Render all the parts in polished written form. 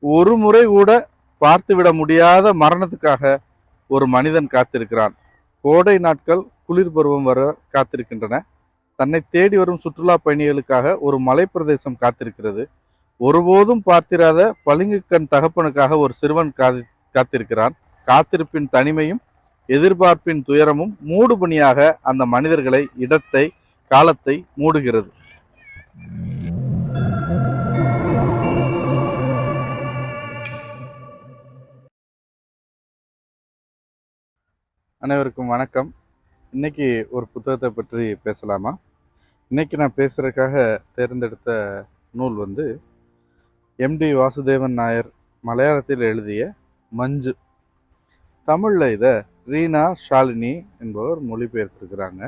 ஒரு முறை கூட பார்த்துவிட முடியாத மரணத்துக்காக ஒரு மனிதன் காத்திருக்கிறான். கோடை நாட்கள் குளிர் பருவம் வர காத்திருக்கின்றன. தன்னை தேடி வரும் சுற்றுலா பயணிகளுக்காக ஒரு மலைப்பிரதேசம் காத்திருக்கிறது. ஒருபோதும் பார்த்திராத பளிங்குக்கண் தகப்பனுக்காக ஒரு சிறுவன் காத்திருக்கிறான். காத்திருப்பின் தனிமையும் எதிர்பார்ப்பின் துயரமும் மூடுபனியாக அந்த மனிதர்களை, இடத்தை, காலத்தை மூடுகிறது. அனைவருக்கும் வணக்கம். இன்னைக்கு ஒரு புத்தகத்தை பற்றி பேசலாமா? இன்னைக்கு நான் பேசுறதுக்காக தேர்ந்தெடுத்த நூல் வந்து எம்டி வாசுதேவன் நாயர் மலையாளத்தில் எழுதிய மஞ்சு. தமிழில் இதை ரீனா ஷாலினி என்பவர் மொழிபெயர்த்திருக்கிறாங்க.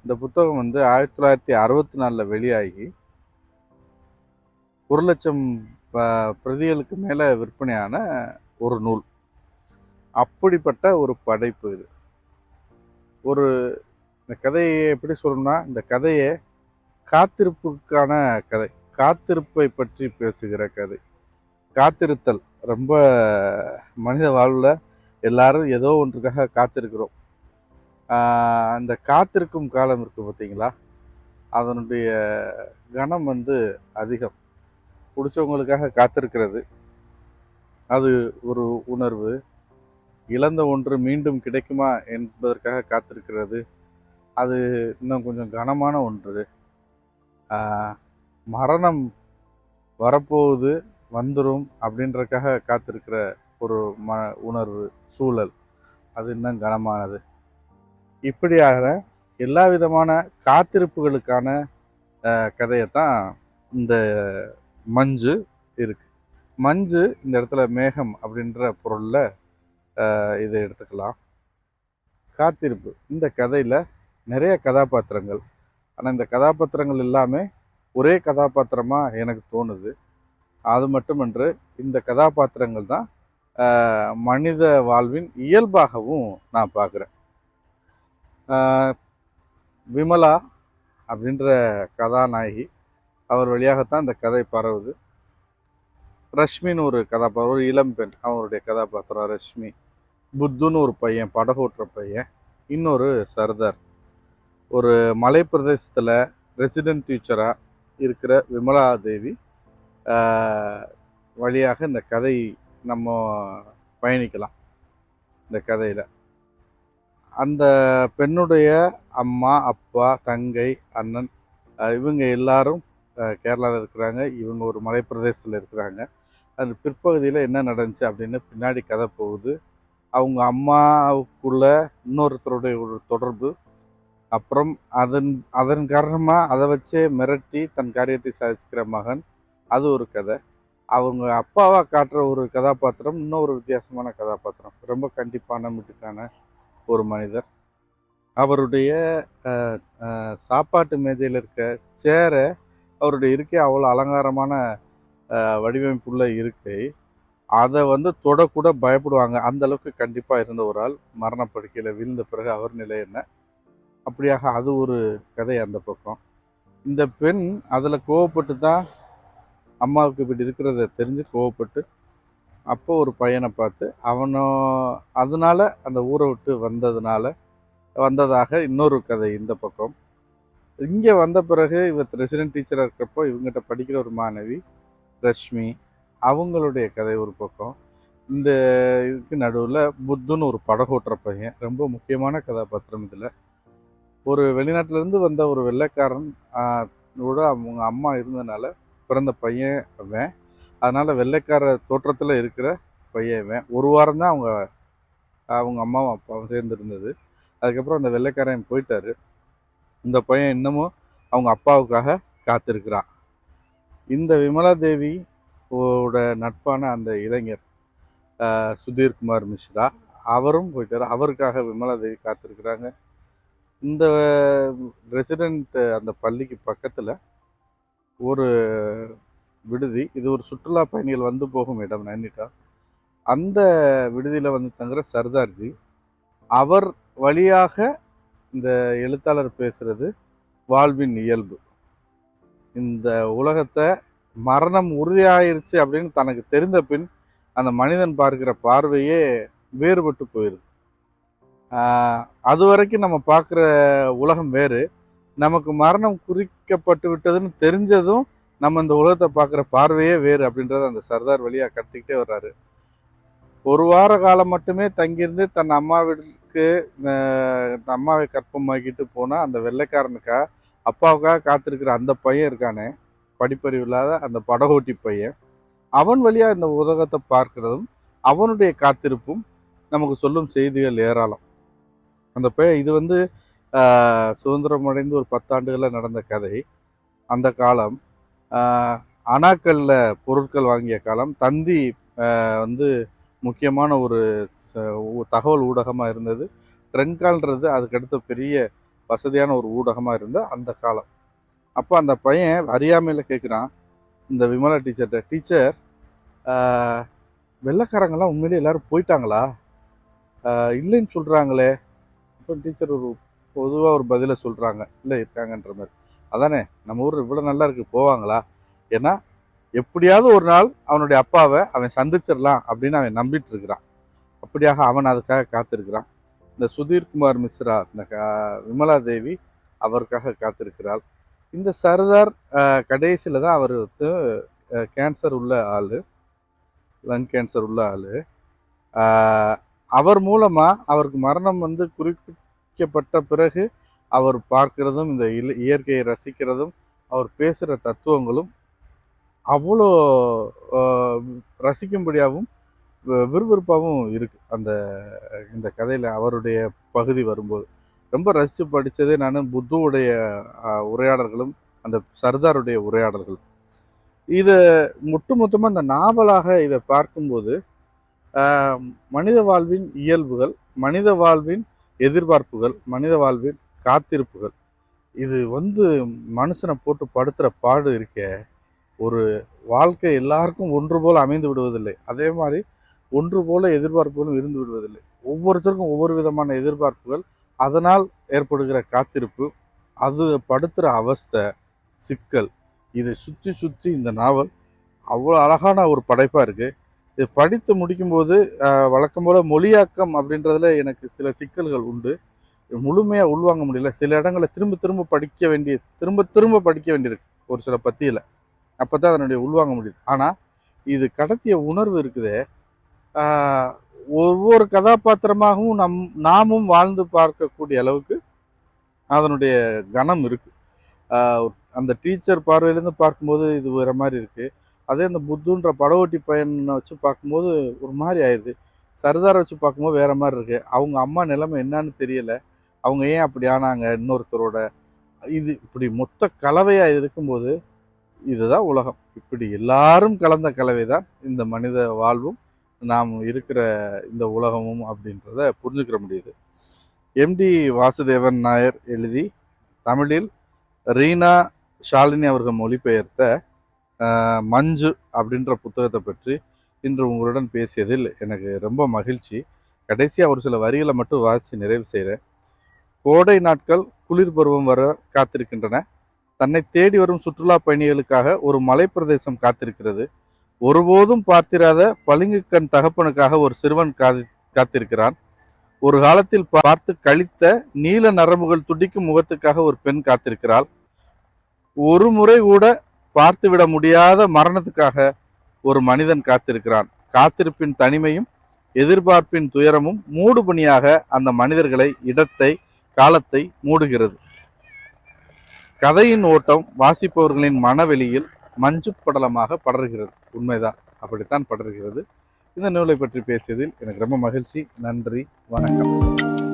இந்த புத்தகம் வந்து 1964 வெளியாகி 1,00,000 பிரதிகளுக்கு மேலே விற்பனையான ஒரு நூல். அப்படிப்பட்ட ஒரு படைப்பு இது. இந்த கதையை எப்படி சொல்லணும்னா, இந்த கதையை காத்திருப்புக்கான கதை, காத்திருப்பை பற்றி பேசுகிற கதை. காத்திருத்தல் ரொம்ப மனித வாழ்வில் எல்லாரும் ஏதோ ஒன்றுக்காக காத்திருக்கிறோம். அந்த காத்திருக்கும் காலம் இருக்குது பார்த்தீங்களா, அதனுடைய கணம் வந்து அதிகம். பிடிச்சவங்களுக்காக காத்திருக்கிறது அது ஒரு உணர்வு. இழந்த ஒன்று மீண்டும் கிடைக்குமா என்பதற்காக காத்திருக்கிறது அது இன்னும் கொஞ்சம் கனமான ஒன்று. மரணம் வரப்போகுது, வந்துடும் அப்படின்றதுக்காக காத்திருக்கிற ஒரு உணர்வு, சூழல், அது இன்னும் கனமானது. இப்படியாக எல்லா விதமான காத்திருப்புகளுக்கான கதையைத்தான் இந்த மஞ்சு இருக்கு. மஞ்சு இந்த இடத்துல மேகம் அப்படின்ற பொருளில் இதை எடுத்துக்கலாம். காத்திருப்பு. இந்த கதையில் நிறைய கதாபாத்திரங்கள், ஆனால் இந்த கதாபாத்திரங்கள் எல்லாமே ஒரே கதாபாத்திரமாக எனக்கு தோணுது. அது மட்டுமன்று, இந்த கதாபாத்திரங்கள் தான் மனித வாழ்வின் இயல்பாகவும் நான் பார்க்குறேன். விமலா அப்படின்ற கதாநாயகி, அவர் வழியாகத்தான் இந்த கதை பரவுது. ரஷ்மின்னு ஒரு கதாபாத்திரம், ஒரு இளம்பெண், அவருடைய கதாபாத்திரம் ரஷ்மி. புத்துன்னு ஒரு பையன், படகோட்டுற பையன். இன்னொரு சர்தார். ஒரு மலை பிரதேசத்தில் ரெசிடென்ட் டீச்சராக இருக்கிற விமலா தேவி வழியாக இந்த கதை நம்ம பயணிக்கலாம். இந்த கதையில் அந்த பெண்ணுடைய அம்மா, அப்பா, தங்கை, அண்ணன், இவங்க எல்லாரும் கேரளாவில் இருக்கிறாங்க. இவங்க ஒரு மலை பிரதேசத்தில் இருக்கிறாங்க. அந்த பிற்பகுதியில் என்ன நடந்துச்சு அப்படின்னு பின்னாடி கதை போகுது. அவங்க அம்மாவுக்குள்ள இன்னொருத்தருடைய ஒரு தொடர்பு, அப்புறம் அதன் காரணமாக அதை வச்சே மிரட்டி தன் காரியத்தை சாதிச்சுக்கிற மகன், அது ஒரு கதை. அவங்க அப்பாவாக காட்டுற ஒரு கதாபாத்திரம் இன்னொரு வித்தியாசமான கதாபாத்திரம். ரொம்ப கண்டிப்பான மிட்டுக்கான ஒரு மனிதர். அவருடைய சாப்பாட்டு மேஜையில் இருக்க சேரை, அவருடைய இருக்கை அவ்வளோ அலங்காரமான வடிவமைப்புள்ள இருக்கை, அதை வந்து தொடக்கூட பயப்படுவாங்க. அந்த அளவுக்கு கண்டிப்பாக இருந்த ஒரு ஆள் மரணப்படுக்கையில் விழுந்த பிறகு அவர் நிலை என்ன. அப்படியாக அது ஒரு கதை. அந்த பக்கம் இந்த பெண் அதில் கோவப்பட்டு தான், அம்மாவுக்கு இப்படி இருக்கிறத தெரிஞ்சு கோவப்பட்டு அப்போ ஒரு பையனை பார்த்து அதனால அந்த ஊரை விட்டு வந்ததாக இன்னொரு கதை இந்த பக்கம். இங்கே வந்த பிறகு இவர் ரெசிடென்ட் டீச்சராக இருக்கிறப்போ இவங்ககிட்ட படிக்கிற ஒரு மாணவி ரஷ்மி, அவங்களுடைய கதை ஒரு பக்கம். இந்த இதுக்கு நடுவில் புத்துன்னு ஒரு படகோட்டுற பையன், ரொம்ப முக்கியமான கதாபாத்திரம். இதில் ஒரு வெளிநாட்டிலேருந்து வந்த ஒரு வெள்ளைக்காரன் கூட அவங்க அம்மா இருந்ததுனால பிறந்த பையன் அவன். அதனால் வெள்ளைக்கார தோற்றத்தில் இருக்கிற பையன் இவன். ஒரு வாரம் தான் அவங்க அம்மாவும் அப்பாவும் சேர்ந்து இருந்தது. அதுக்கப்புறம் அந்த வெள்ளைக்காரன் போயிட்டாரு. இந்த பையன் இன்னமும் அவங்க அப்பாவுக்காக காத்திருக்கிறான். இந்த விமலா தேவி ஓட நட்பான அந்த இளைஞர் சுதீர்குமார் மிஸ்ரா, அவரும் போயிட்டார். அவருக்காக விமலா தேவி காத்திருக்கிறாங்க. இந்த ரெசிடெண்ட் அந்த பள்ளிக்கு பக்கத்தில் ஒரு விடுதி, இது ஒரு சுற்றுலா பயணிகள் வந்து போகும் இடம் நைனிட்டா. அந்த விடுதியில் வந்து தங்குற சர்தார்ஜி, அவர் வழியாக இந்த எழுத்தாளர் பேசுகிறது வாழ்வின் இயல்பு. இந்த உலகத்தை மரணம் உறுதியாயிருச்சு அப்படின்னு தனக்கு தெரிந்த பின் அந்த மனிதன் பார்க்கிற பார்வையே வேறுபட்டு போயிடுது. அது வரைக்கும் நம்ம பார்க்குற உலகம் வேறு. நமக்கு மரணம் குறிக்கப்பட்டு விட்டதுன்னு தெரிஞ்சதும் நம்ம இந்த உலகத்தை பார்க்குற பார்வையே வேறு அப்படின்றத அந்த சர்தார் வழியாக கடத்திக்கிட்டே வர்றாரு. ஒரு வார காலம் மட்டுமே தங்கியிருந்து தன் அம்மாவிற்கு அம்மாவை கற்பமாக்கிட்டு போனால் அந்த வெள்ளைக்காரனுக்காக அப்பாவுக்காக காத்திருக்கிற அந்த பையன் இருக்கானே, படிப்பறிவு இல்லாத அந்த படகோட்டி பையன், அவன் வழியாக இந்த உலகத்தை பார்க்கிறதும் அவனுடைய காத்திருப்பும் நமக்கு சொல்லும் செய்திகள் ஏராளம். அந்த பையன் இது வந்து சுதந்திரம் அடைந்து ஒரு 10 ஆண்டுகளில் நடந்த கதை. அந்த காலம் அணாக்கல்ல பொருட்கள் வாங்கிய காலம். தந்தி வந்து முக்கியமான ஒரு தகவல் ஊடகமாக இருந்தது. ட்ரென்கால்ன்றது அதுக்கடுத்த பெரிய வசதியான ஒரு ஊடகமாக இருந்த அந்த காலம். அப்போ அந்த பையன் அறியாமையில் கேட்குறான் இந்த விமலா டீச்சர்கிட்ட, டீச்சர் வெள்ளைக்காரங்கெல்லாம் உண்மையிலே எல்லோரும் போயிட்டாங்களா? இல்லைன்னு சொல்கிறாங்களே. அப்போ டீச்சர் ஒரு பொதுவாக ஒரு பதிலை சொல்கிறாங்க, இல்லை இருக்காங்கன்ற மாதிரி. அதானே நம்ம ஊர் இவ்வளோ நல்லா இருக்குது, போவாங்களா? ஏன்னா எப்படியாவது ஒரு நாள் அவனுடைய அப்பாவை அவன் சந்திச்சிடலாம் அப்படின்னு அவன் நம்பிட்டு இருக்கிறான். அப்படியாக அவன் அதுக்காக காத்திருக்கிறான். இந்த சுதீர்குமார் மிஸ்ரா, இந்த விமலா தேவி அவருக்காக காத்திருக்கிறாள். இந்த சர்தார் கடைசியில் தான் அவர் கேன்சர் உள்ள ஆள், லங் கேன்சர் உள்ள ஆள். அவர் மூலமாக அவருக்கு மரணம் வந்து குறிப்பிக்கப்பட்ட பிறகு அவர் பார்க்கிறதும் இந்த இயற்கையை ரசிக்கிறதும் அவர் பேசுகிற தத்துவங்களும் அவ்வளோ ரசிக்கும்படியாகவும் விறுவிறுப்பாகவும் இருக்குது. இந்த கதையில் அவருடைய பகுதி வரும்போது ரொம்ப ரசித்து படித்ததே நான் புத்துவுடைய உரையாடல்களும் அந்த சர்தாருடைய உரையாடல்களும். இதை ஒட்டுமொத்தமாக இந்த நாவலாக இதை பார்க்கும்போது மனித வாழ்வின் இயல்புகள், மனித வாழ்வின் எதிர்பார்ப்புகள், மனித வாழ்வின் காத்திருப்புகள், இது வந்து மனுஷனை போட்டு படுத்துகிற பாடு இருக்க. ஒரு வாழ்க்கை எல்லாருக்கும் ஒன்று போல் அமைந்து விடுவதில்லை. அதே மாதிரி ஒன்று போல எதிர்பார்ப்புகளும் இருந்து விடுவதில்லை. ஒவ்வொருத்தருக்கும் ஒவ்வொரு விதமான எதிர்பார்ப்புகள், அதனால் ஏற்படுகிற காத்திருப்பு, அது படுத்துகிற அவஸ்தை, சிக்கல், இதை சுற்றி சுற்றி இந்த நாவல் அவ்வளோ அழகான ஒரு படைப்பாக இருக்குது. இது படித்து முடிக்கும்போது வழக்கம் போல் மொழியாக்கம் அப்படின்றதுல எனக்கு சில சிக்கல்கள் உண்டு. முழுமையாக உள்வாங்க முடியல. சில இடங்களில் திரும்ப திரும்ப படிக்க வேண்டியிருக்கு ஒரு சில பத்தியில். அப்போ தான் அதனுடைய உள்வாங்க முடியுது. ஆனால் இது கடத்திய உணர்வு இருக்குதே, ஒவ்வொரு கதாபாத்திரமாகவும் நாமும் வாழ்ந்து பார்க்கக்கூடிய அளவுக்கு அதனுடைய கனம் இருக்குது. அந்த டீச்சர் பார்வையிலேருந்து பார்க்கும்போது இது வேறு மாதிரி இருக்குது. அதே அந்த புத்துன்ற படவோட்டி பையனை வச்சு பார்க்கும்போது ஒரு மாதிரி ஆயிடுது. சர்தாரை வச்சு பார்க்கும்போது வேறு மாதிரி இருக்குது. அவங்க அம்மா நிலைமை என்னான்னு தெரியலை, அவங்க ஏன் அப்படி ஆனாங்க இன்னொருத்தரோட, இது இப்படி மொத்த கலவையாக இருக்கும்போது இதுதான் உலகம். இப்படி எல்லாரும் கலந்த கலவை தான் இந்த மனித வாழ்வும் நாம் இருக்கிற இந்த உலகமும் அப்படின்றத புரிஞ்சுக்கிற முடியுது. எம்டி வாசுதேவன் நாயர் எழுதி தமிழில் ரீனா ஷாலினி அவர்கள் மொழிபெயர்த்த மஞ்சு அப்படின்ற புத்தகத்தை பற்றி இன்று உங்களுடன் பேசியதில் எனக்கு ரொம்ப மகிழ்ச்சி. கடைசியாக ஒரு சில வரிகளை மட்டும் வாசித்து நிறைவு செய்கிறேன். கோடை நாட்கள் குளிர் பருவம் வர காத்திருக்கின்றன. தன்னை தேடி வரும் சுற்றுலா பயணிகளுக்காக ஒரு மலைப்பிரதேசம் காத்திருக்கிறது. ஒருபோதும் பார்த்திராத பளிங்குக்கண் தகப்பனுக்காக ஒரு சிறுவன் காத்திருக்கிறான். ஒரு காலத்தில் பார்த்து கழித்த நீல நரம்புகள் துடிக்கும் முகத்துக்காக ஒரு பெண் காத்திருக்கிறாள். ஒரு முறை கூட பார்த்துவிட முடியாத மரணத்துக்காக ஒரு மனிதன் காத்திருக்கிறான். காத்திருப்பின் தனிமையும் எதிர்பார்ப்பின் துயரமும் மூடுபனியாக அந்த மனிதர்களை, இடத்தை, காலத்தை மூடுகிறது. கதையின் ஓட்டம் வாசிப்பவர்களின் மனவெளியில் மஞ்சு படலமாக படர்கிறது. உண்மைதான், அப்படித்தான் படர்கிறது. இந்த நூலை பற்றி பேசியதில் எனக்கு ரொம்ப மகிழ்ச்சி. நன்றி, வணக்கம்.